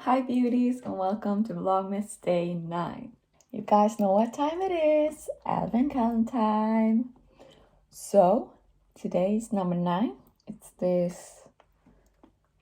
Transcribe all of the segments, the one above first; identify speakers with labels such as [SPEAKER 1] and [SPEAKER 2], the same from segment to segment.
[SPEAKER 1] Hi beauties and welcome to Vlogmas Day 9. You guys know what time it is, Advent calendar time. So today's number 9. It's this,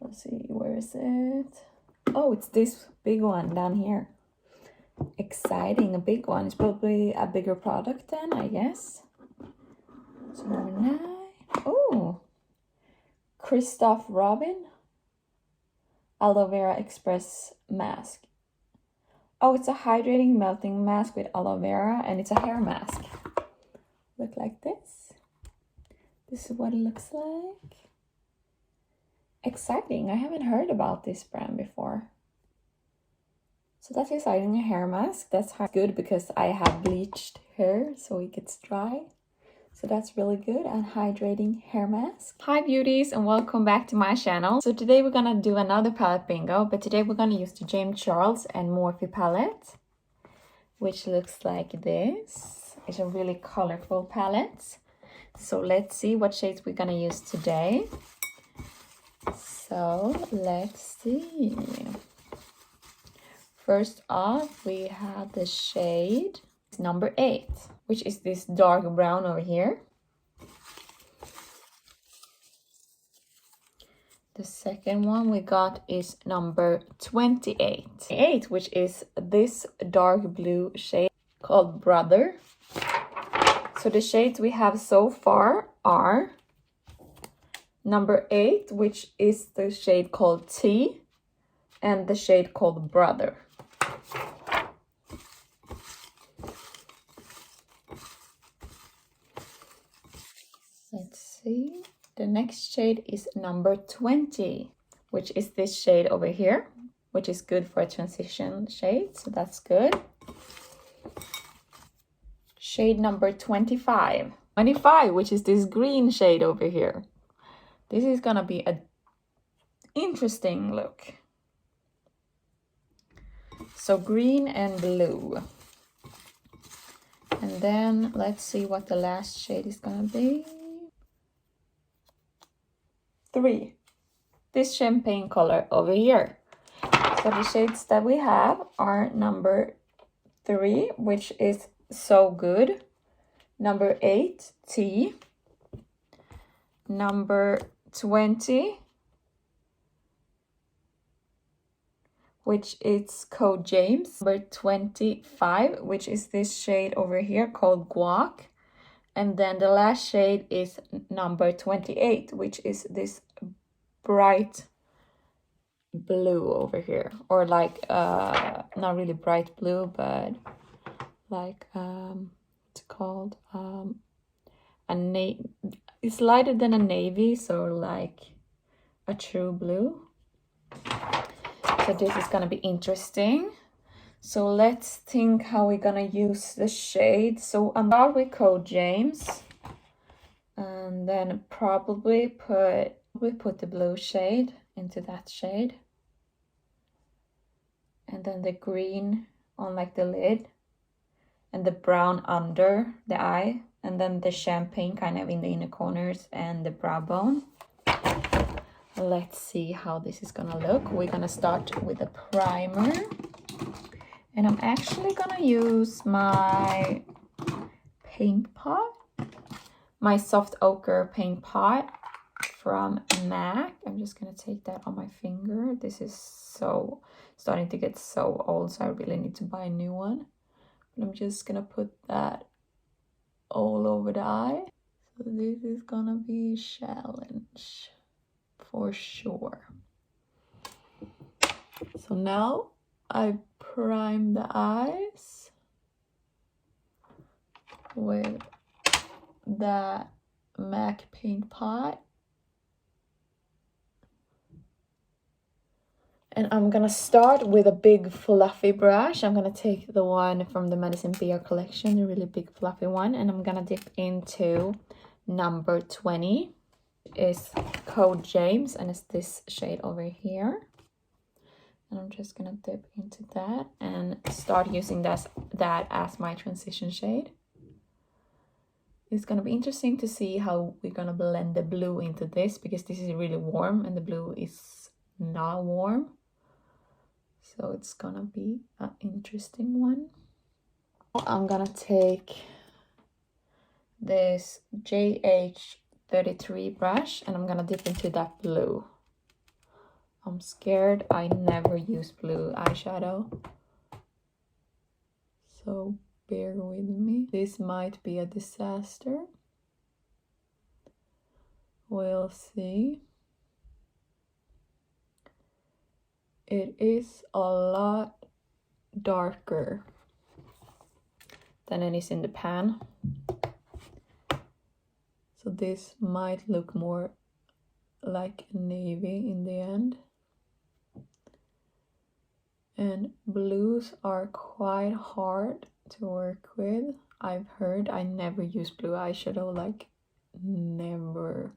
[SPEAKER 1] let's see, where is it? Oh, it's this big one down here. Exciting, a big one. It's probably a bigger product then, I guess. So number 9. Oh, Christoph Robin Aloe Vera Express mask. Oh, it's a hydrating melting mask with aloe vera, and it's a hair mask. Look like this. This is what it looks like. Exciting. I haven't heard about this brand before. So that's exciting, a hair mask. That's good because I have bleached hair so it gets dry. So that's really good, and hydrating hair mask. Hi beauties and welcome back to my channel. So today we're gonna do another palette bingo, but today we're gonna use the James Charles and Morphe palette, which looks like this. It's a really colorful palette. So let's see what shades we're gonna use today. So let's see. First off, we have the shade number 8, which is this dark brown over here. The second one we got is number 28, which is this dark blue shade called Brother. So the shades we have so far are number 8, which is the shade called T, and the shade called Brother. Let's see. The next shade is number 20, which is this shade over here, which is good for a transition shade, so that's good. Shade number 25, which is this green shade over here. This is gonna be an interesting look. So green and blue. And then let's see what the last shade is gonna be. 3, this champagne color over here. So the shades that we have are number 3, which is So Good, number 8, T, number 20, which is code James, number 25, which is this shade over here called Guac, and then the last shade is number 28, which is this bright blue over here, or like not really bright blue, but like it's called it's lighter than a navy, so like a true blue. So this is gonna be interesting. So let's think how we're gonna use the shade. So I'm start with code James, and then probably put the blue shade into that shade, and then the green on like the lid, and the brown under the eye, and then the champagne kind of in the inner corners and the brow bone. Let's see how this is gonna look. We're gonna start with a primer, and I'm actually gonna use my paint pot, my soft ochre paint pot from MAC. I'm just gonna take that on my finger. This is so starting to get so old, so I really need to buy a new one. But I'm just gonna put that all over the eye. So this is gonna be a challenge for sure. So now I prime the eyes with that MAC paint pot. And I'm gonna start with a big fluffy brush. I'm gonna take the one from the Madison Beer collection, the really big fluffy one, and I'm gonna dip into number 20. Is code James, and it's this shade over here. And I'm just gonna dip into that and start using that as my transition shade. It's gonna be interesting to see how we're gonna blend the blue into this, because this is really warm and the blue is not warm. So it's gonna be an interesting one. I'm gonna take this JH33 brush and I'm gonna dip into that blue. I'm scared. I never use blue eyeshadow, so bear with me. This might be a disaster. We'll see. It is a lot darker than it is in the pan. So this might look more like navy in the end. And blues are quite hard to work with. I've heard. I never use blue eyeshadow, like never.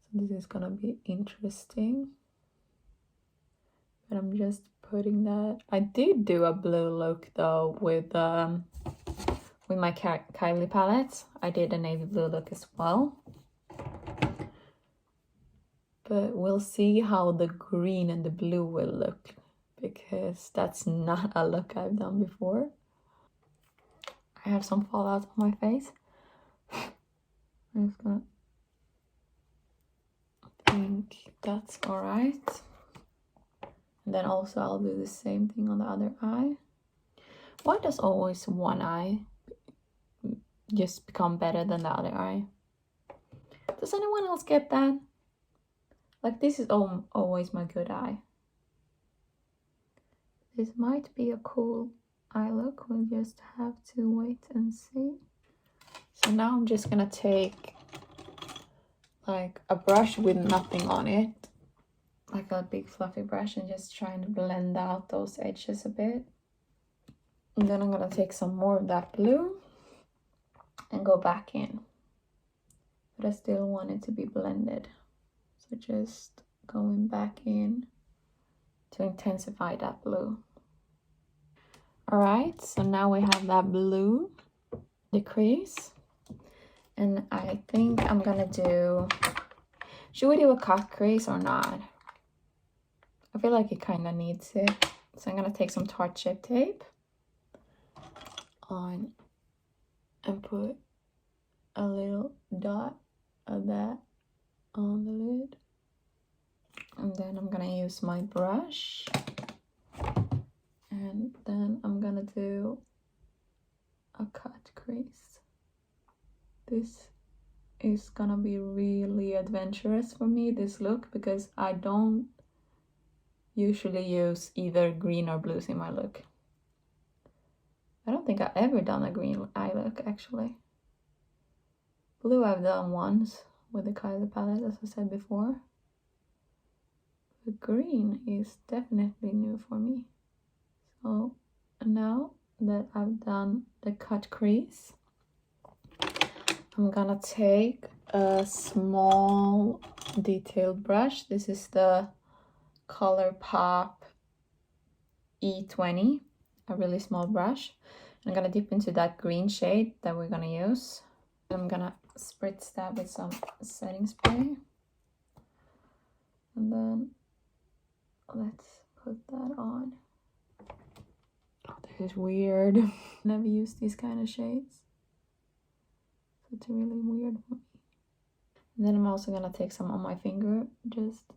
[SPEAKER 1] So this is gonna be interesting. But I'm just putting that. I did do a blue look though with my Kylie palettes. I did a navy blue look as well. But we'll see how the green and the blue will look, because that's not a look I've done before. I have some fallout on my face. I'm just gonna think that's all right. And then also I'll do the same thing on the other eye. Why does always one eye just become better than the other eye? Does anyone else get that? Like, this is always my good eye. This might be a cool eye look. We'll just have to wait and see. So now I'm just gonna take like a brush with nothing on it, like a big fluffy brush, and just trying to blend out those edges a bit. And then I'm gonna take some more of that blue and go back in. But I still want it to be blended. So just going back in to intensify that blue. All right, so now we have that blue decrease. And I think I'm gonna do, should we do a cut crease or not? I feel like it kind of needs it. So I'm gonna take some Tarte Shape Tape on and put a little dot of that on the lid. And then I'm gonna use my brush. And then I'm gonna do a cut crease. This is gonna be really adventurous for me, this look, because I don't usually use either green or blues in my look. I don't think I've ever done a green eye look, actually. Blue I've done once with the Kylie palette, as I said before. The green is definitely new for me. So now that I've done the cut crease, I'm gonna take a small detailed brush. This is the ColourPop E20, a really small brush. I'm gonna dip into that green shade that we're gonna use. I'm gonna spritz that with some setting spray. And then let's put that on. Oh, this is weird. Never used these kind of shades. So it's really weird for me. And then I'm also gonna take some on my finger, just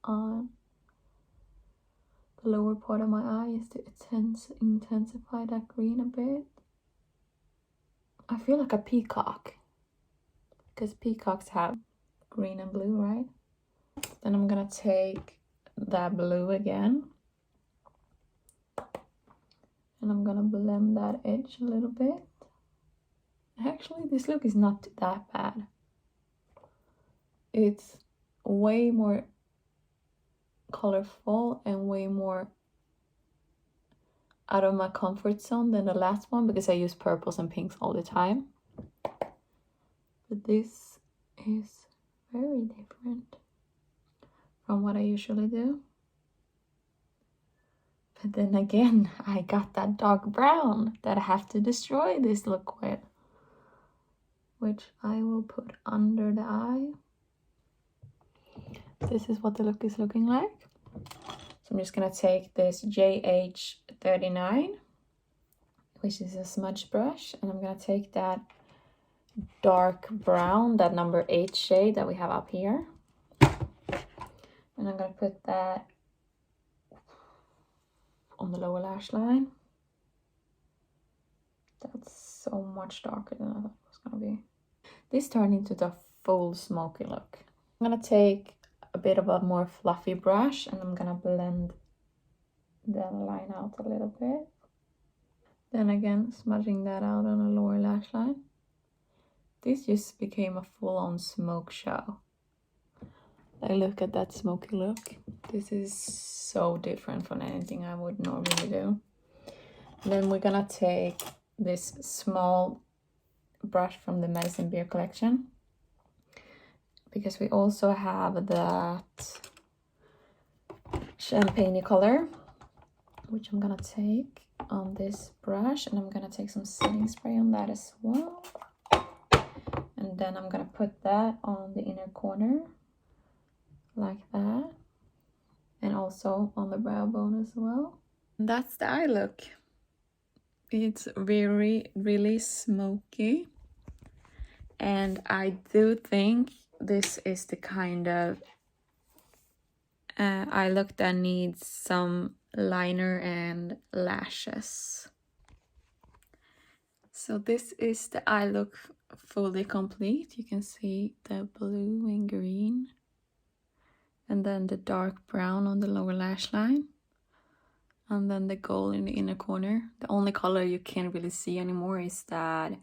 [SPEAKER 1] on the lower part of my eye, just to intensify that green a bit. I feel like a peacock, because peacocks have green and blue, right? Then I'm gonna take that blue again, and I'm gonna blend that edge a little bit. Actually, this look is not that bad. It's way more colorful and way more out of my comfort zone than the last one, because I use purples and pinks all the time. But this is very different from what I usually do. But then again, I got that dark brown that I have to destroy this look with, which I will put under the eye. This is what the look is looking like. So I'm just gonna take this JH39, which is a smudge brush, and I'm gonna take that dark brown, that number 8 shade that we have up here, and I'm gonna put that on the lower lash line. That's so much darker than I thought it was gonna be. This turned into the full smoky look. I'm gonna take a bit of a more fluffy brush and I'm gonna blend the line out a little bit. Then again, smudging that out on the lower lash line. This just became a full-on smoke show. Like, look at that smoky look. This is so different from anything I would normally do. And then we're gonna take this small brush from the Medicine Beer collection, because we also have that champagne color, which I'm gonna take on this brush, and I'm gonna take some setting spray on that as well. And then I'm gonna put that on the inner corner like that, and also on the brow bone as well. And that's the eye look. It's really smoky, and I do think this is the kind of eye look that needs some liner and lashes. So this is the eye look fully complete. You can see the blue and green, and then the dark brown on the lower lash line, and then the gold in the inner corner. The only color you can't really see anymore is that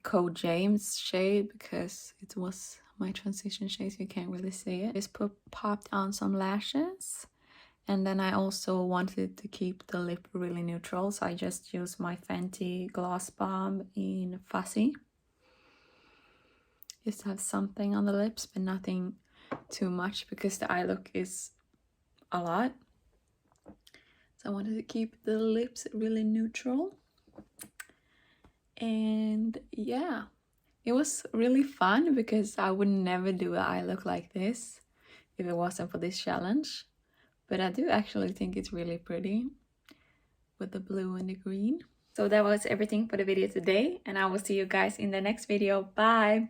[SPEAKER 1] Code James shade, because it was my transition shade, so you can't really see it. Just popped on some lashes, and then I also wanted to keep the lip really neutral, so I just used my Fenty Gloss Bomb in Fussy. Just have something on the lips, but nothing too much, because the eye look is a lot. So I wanted to keep the lips really neutral. And yeah, it was really fun, because I would never do an eye look like this if it wasn't for this challenge. But I do actually think it's really pretty with the blue and the green. So that was everything for the video today, and I will see you guys in the next video. Bye!